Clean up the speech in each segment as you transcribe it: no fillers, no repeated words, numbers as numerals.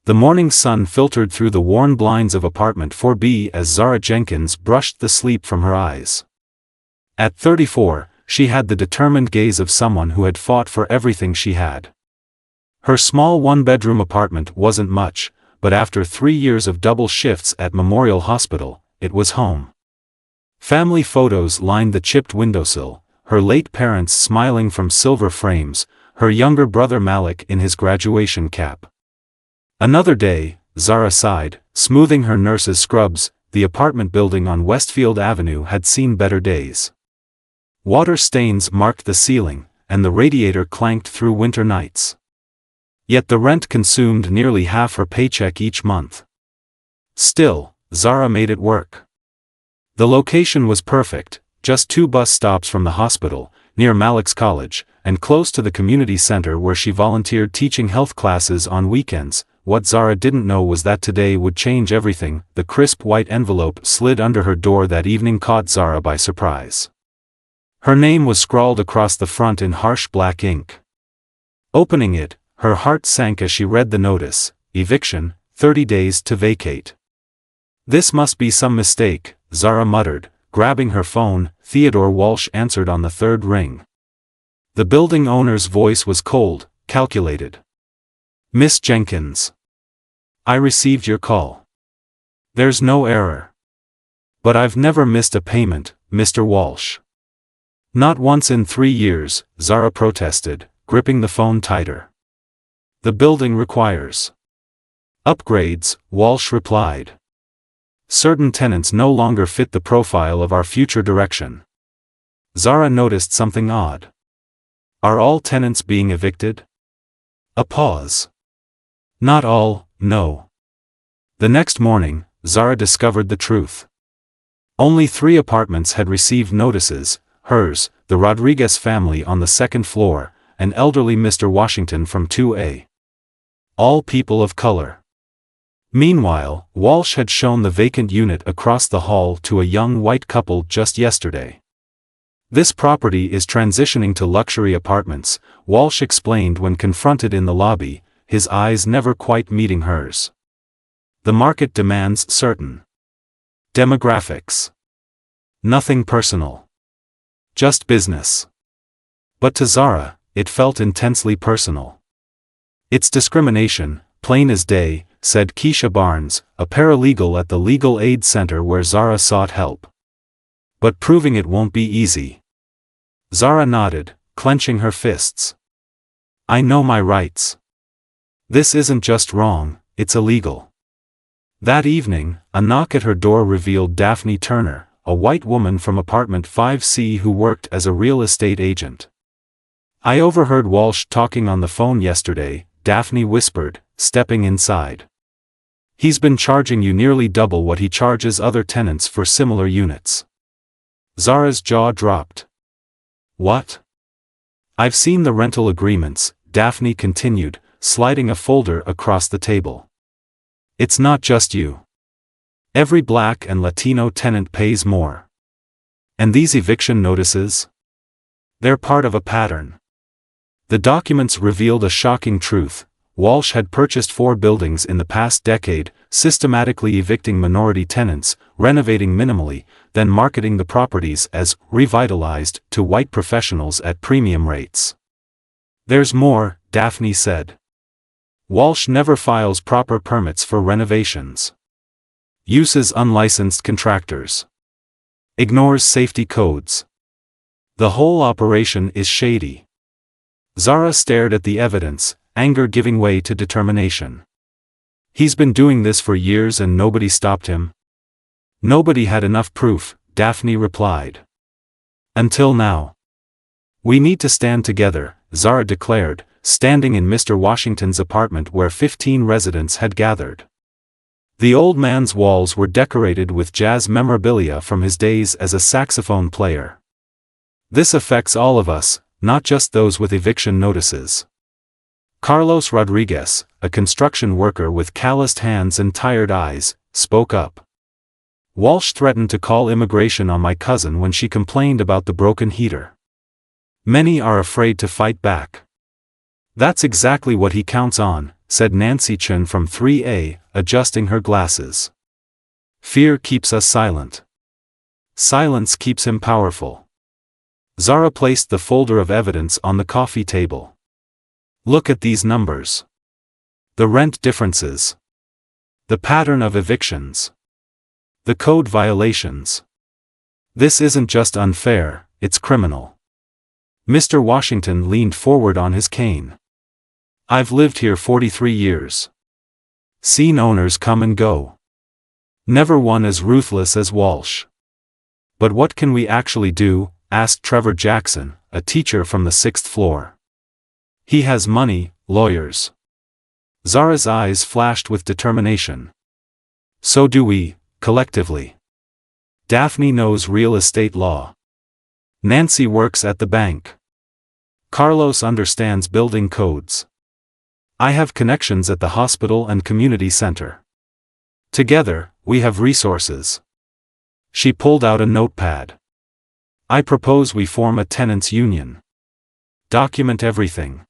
The morning sun filtered through the worn blinds of apartment 4B as Zara Jenkins brushed the sleep from her eyes. At 34, she had the determined gaze of someone who had fought for everything she had. Her small one-bedroom apartment wasn't much, but after 3 years of double shifts at Memorial Hospital, it was home. Family photos lined the chipped windowsill, her late parents smiling from silver frames, her younger brother Malik in his graduation cap. Another day, Zara sighed, smoothing her nurse's scrubs. The apartment building on Westfield Avenue had seen better days. Water stains marked the ceiling, and the radiator clanked through winter nights. Yet the rent consumed nearly half her paycheck each month. Still, Zara made it work. The location was perfect, just 2 bus stops from the hospital, near Malik's college, and close to the community center where she volunteered teaching health classes on weekends. What Zara didn't know was that today would change everything. The crisp white envelope slid under her door that evening caught Zara by surprise. Her name was scrawled across the front in harsh black ink. Opening it, her heart sank as she read the notice: Eviction, 30 days to vacate. This must be some mistake, Zara muttered, grabbing her phone. Theodore Walsh answered on the 3rd ring. The building owner's voice was cold, calculated. Miss Jenkins. I received your call. There's no error. But I've never missed a payment, Mr. Walsh. Not once in 3 years, Zara protested, gripping the phone tighter. The building requires upgrades, Walsh replied. Certain tenants no longer fit the profile of our future direction. Zara noticed something odd. Are all tenants being evicted? A pause. Not all, no. The next morning, Zara discovered the truth. Only 3 apartments had received notices: hers, the Rodriguez family on the 2nd floor, and elderly Mr. Washington from 2A. All people of color. Meanwhile, Walsh had shown the vacant unit across the hall to a young white couple just yesterday. This property is transitioning to luxury apartments, Walsh explained when confronted in the lobby, his eyes never quite meeting hers. The market demands certain demographics. Nothing personal. Just business. But to Zara, it felt intensely personal. It's discrimination, plain as day, said Keisha Barnes, a paralegal at the Legal Aid Center where Zara sought help. But proving it won't be easy. Zara nodded, clenching her fists. I know my rights. This isn't just wrong, it's illegal. That evening, a knock at her door revealed Daphne Turner, a white woman from apartment 5C who worked as a real estate agent. I overheard Walsh talking on the phone yesterday, Daphne whispered, stepping inside. He's been charging you nearly double what he charges other tenants for similar units. Zara's jaw dropped. What? I've seen the rental agreements, Daphne continued, sliding a folder across the table. It's not just you. Every Black and Latino tenant pays more. And these eviction notices? They're part of a pattern. The documents revealed a shocking truth. Walsh had purchased 4 buildings in the past decade, systematically evicting minority tenants, renovating minimally, then marketing the properties as revitalized to white professionals at premium rates. There's more, Daphne said. Walsh never files proper permits for renovations. Uses unlicensed contractors. Ignores safety codes. The whole operation is shady. Zara stared at the evidence, anger giving way to determination. He's been doing this for years and nobody stopped him? Nobody had enough proof, Daphne replied. Until now. We need to stand together, Zara declared, standing in Mr. Washington's apartment where 15 residents had gathered. The old man's walls were decorated with jazz memorabilia from his days as a saxophone player. This affects all of us, not just those with eviction notices. Carlos Rodriguez, a construction worker with calloused hands and tired eyes, spoke up. Walsh threatened to call immigration on my cousin when she complained about the broken heater. Many are afraid to fight back. That's exactly what he counts on, said Nancy Chen from 3A, adjusting her glasses. Fear keeps us silent. Silence keeps him powerful. Zara placed the folder of evidence on the coffee table. Look at these numbers. The rent differences. The pattern of evictions. The code violations. This isn't just unfair, it's criminal. Mr. Washington leaned forward on his cane. I've lived here 43 years. Seen owners come and go. Never one as ruthless as Walsh. But what can we actually do? Asked Trevor Jackson, a teacher from the 6th floor. He has money, lawyers. Zara's eyes flashed with determination. So do we, collectively. Daphne knows real estate law. Nancy works at the bank. Carlos understands building codes. I have connections at the hospital and community center. Together, we have resources. She pulled out a notepad. I propose we form a tenants' union. Document everything.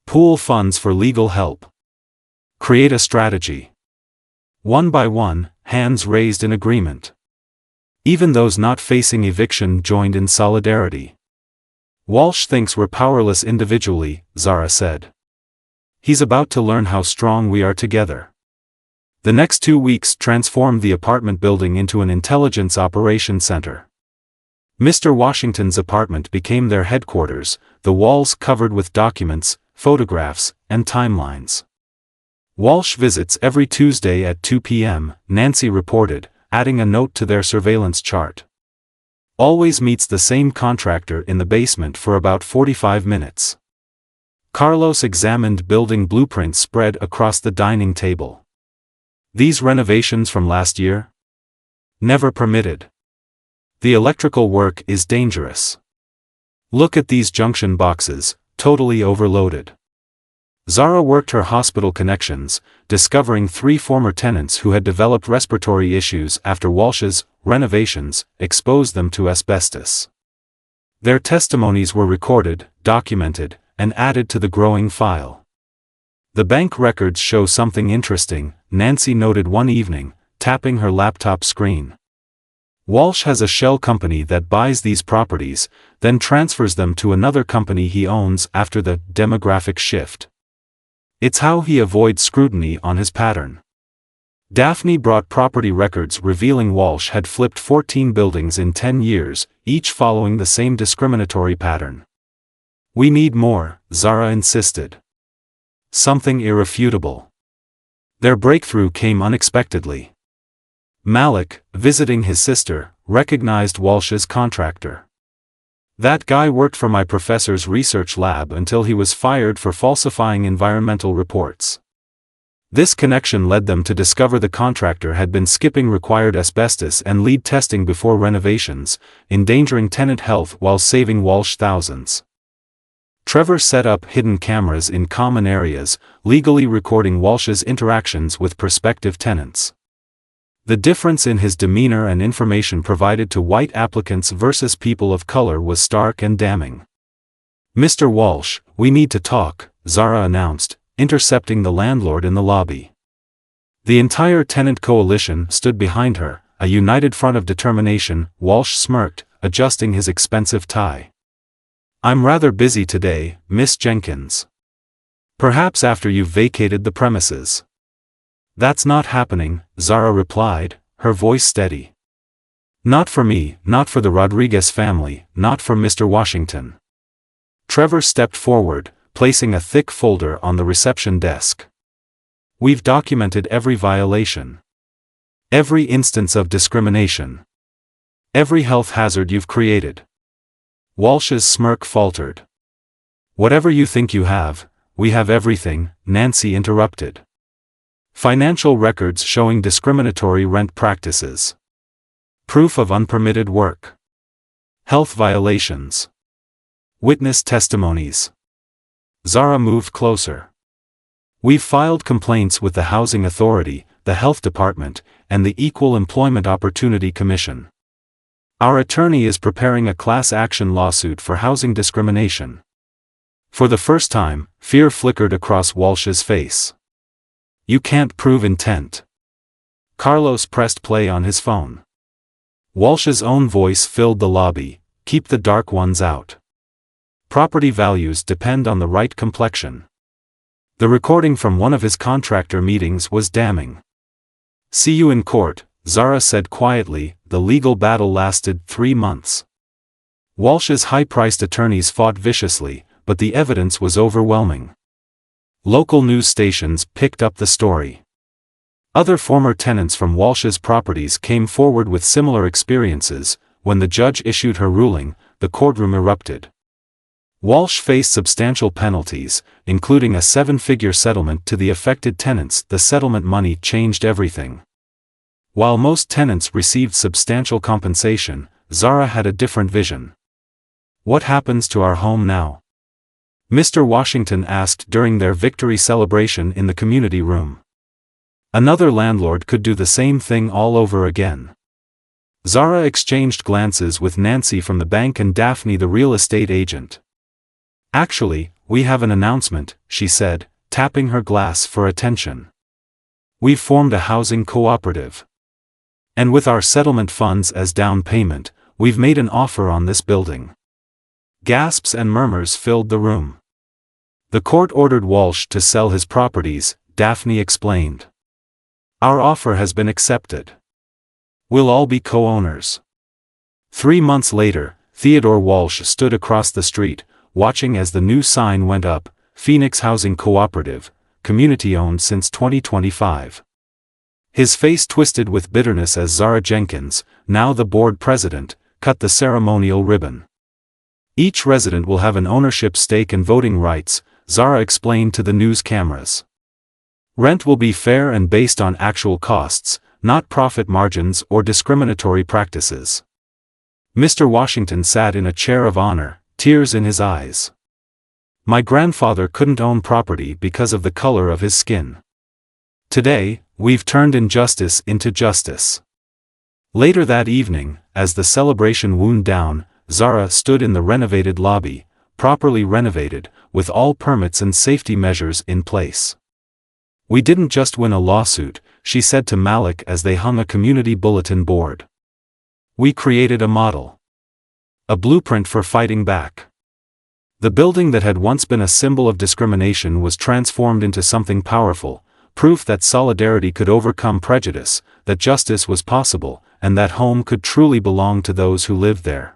Pool funds for legal help. Create a strategy. One by one, hands raised in agreement. Even those not facing eviction joined in solidarity. Walsh thinks we're powerless individually, Zara said. He's about to learn how strong we are together. The next 2 weeks transformed the apartment building into an intelligence operations center. Mr. Washington's apartment became their headquarters, the walls covered with documents, photographs, and timelines. Walsh visits every Tuesday at 2 p.m., Nancy reported, adding a note to their surveillance chart. Always meets the same contractor in the basement for about 45 minutes. Carlos examined building blueprints spread across the dining table. These renovations from last year? Never permitted. The electrical work is dangerous. Look at these junction boxes, totally overloaded. Zara worked her hospital connections, discovering 3 former tenants who had developed respiratory issues after Walsh's renovations exposed them to asbestos. Their testimonies were recorded, documented, and added to the growing file. The bank records show something interesting, Nancy noted one evening, tapping her laptop screen. Walsh has a shell company that buys these properties, then transfers them to another company he owns after the demographic shift. It's how he avoids scrutiny on his pattern. Daphne brought property records revealing Walsh had flipped 14 buildings in 10 years, each following the same discriminatory pattern. We need more, Zara insisted. Something irrefutable. Their breakthrough came unexpectedly. Malik, visiting his sister, recognized Walsh's contractor. That guy worked for my professor's research lab until he was fired for falsifying environmental reports. This connection led them to discover the contractor had been skipping required asbestos and lead testing before renovations, endangering tenant health while saving Walsh thousands. Trevor set up hidden cameras in common areas, legally recording Walsh's interactions with prospective tenants. The difference in his demeanor and information provided to white applicants versus people of color was stark and damning. Mr. Walsh, we need to talk, Zara announced, intercepting the landlord in the lobby. The entire tenant coalition stood behind her, a united front of determination. Walsh smirked, adjusting his expensive tie. I'm rather busy today, Miss Jenkins. Perhaps after you've vacated the premises. That's not happening, Zara replied, her voice steady. Not for me, not for the Rodriguez family, not for Mr. Washington. Trevor stepped forward, placing a thick folder on the reception desk. We've documented every violation. Every instance of discrimination. Every health hazard you've created. Walsh's smirk faltered. Whatever you think you have, we have everything, Nancy interrupted. Financial records showing discriminatory rent practices. Proof of unpermitted work. Health violations. Witness testimonies. Zara moved closer. We've filed complaints with the Housing Authority, the Health Department, and the Equal Employment Opportunity Commission. Our attorney is preparing a class action lawsuit for housing discrimination. For the first time, fear flickered across Walsh's face. You can't prove intent. Carlos pressed play on his phone. Walsh's own voice filled the lobby. Keep the dark ones out. Property values depend on the right complexion. The recording from one of his contractor meetings was damning. See you in court, Zara said quietly. The legal battle lasted 3 months. Walsh's high-priced attorneys fought viciously, but the evidence was overwhelming. Local news stations picked up the story. Other former tenants from Walsh's properties came forward with similar experiences. When the judge issued her ruling, the courtroom erupted. Walsh faced substantial penalties, including a 7-figure settlement to the affected tenants. The settlement money changed everything. While most tenants received substantial compensation, Zara had a different vision. What happens to our home now? Mr. Washington asked during their victory celebration in the community room. Another landlord could do the same thing all over again. Zara exchanged glances with Nancy from the bank and Daphne the real estate agent. Actually, we have an announcement, she said, tapping her glass for attention. We've formed a housing cooperative. And with our settlement funds as down payment, we've made an offer on this building. Gasps and murmurs filled the room. The court ordered Walsh to sell his properties, Daphne explained. Our offer has been accepted. We'll all be co-owners. 3 months later, Theodore Walsh stood across the street, watching as the new sign went up, Phoenix Housing Cooperative, community-owned since 2025. His face twisted with bitterness as Zara Jenkins, now the board president, cut the ceremonial ribbon. Each resident will have an ownership stake and voting rights, Zara explained to the news cameras. Rent will be fair and based on actual costs, not profit margins or discriminatory practices. Mr. Washington sat in a chair of honor, tears in his eyes. My grandfather couldn't own property because of the color of his skin. Today, we've turned injustice into justice. Later that evening, as the celebration wound down, Zara stood in the renovated lobby, properly renovated, with all permits and safety measures in place. We didn't just win a lawsuit, she said to Malik as they hung a community bulletin board. We created a model. A blueprint for fighting back. The building that had once been a symbol of discrimination was transformed into something powerful, proof that solidarity could overcome prejudice, that justice was possible, and that home could truly belong to those who lived there.